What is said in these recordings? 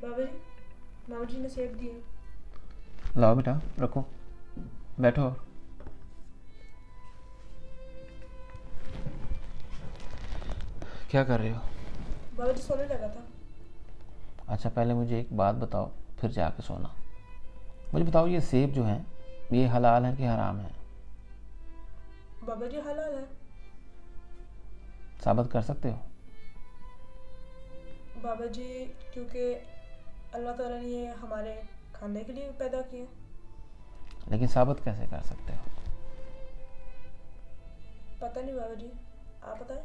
बाबा जी, मामा जी ने सेब दिए। लाओ बेटा, रखो, बैठो। क्या कर रहे हो? बाबा जी सोने लगा था। अच्छा, पहले मुझे एक बात बताओ, फिर जाके सोना। मुझे बताओ, ये सेब जो हैं ये हलाल हैं कि हराम हैं? बाबा जी हलाल है। साबित कर सकते हो? बाबा जी, क्योंकि अल्लाह ताला ने ये हमारे खाने के लिए पैदा किए। लेकिन साबित कैसे कर सकते हो? पता नहीं बाबा जी, आप बताएं।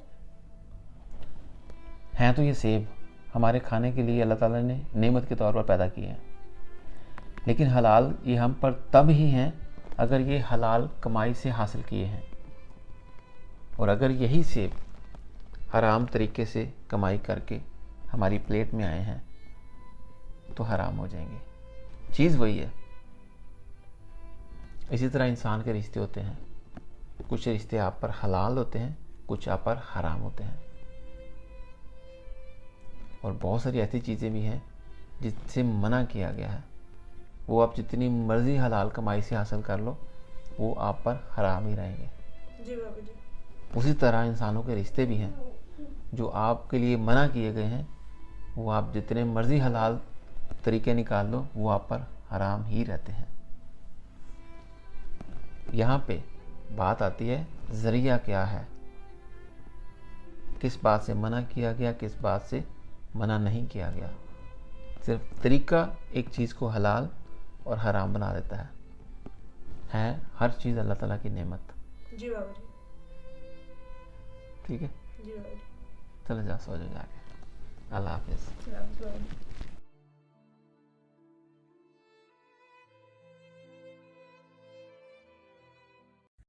हैं तो ये सेब हमारे खाने के लिए अल्लाह ताला ने नेमत के तौर पर पैदा किए हैं, लेकिन हलाल ये हम पर तब ही हैं अगर ये हलाल कमाई से हासिल किए हैं। और अगर यही सेब हराम तरीके से कमाई करके हमारी प्लेट में आए हैं तो हराम हो जाएंगे। चीज़ वही है। इसी तरह इंसान के रिश्ते होते हैं, कुछ रिश्ते आप पर हलाल होते हैं, कुछ आप पर हराम होते हैं। और बहुत सारी ऐसी चीज़ें भी हैं जिससे मना किया गया है, वो आप जितनी मर्जी हलाल कमाई से हासिल कर लो, वो आप पर हराम ही रहेंगे। जी बाबा जी। उसी तरह इंसानों के रिश्ते भी हैं, जो आपके लिए मना किए गए हैं, वो आप जितने मर्जी हलाल तरीके निकाल लो, वो आप पर हराम ही रहते हैं। यहाँ पे बात आती है ज़रिया क्या है, किस बात से मना किया गया, किस बात से मना नहीं किया गया। सिर्फ तरीका एक चीज़ को हलाल और हराम बना देता है हर चीज़ अल्लाह ताला की नेमत। जी बाबा जी। ठीक है, जी बाबा जी। चले जा, सो जाओ जाके। अल्लाह हाफिज़। सलाम बाबा जी।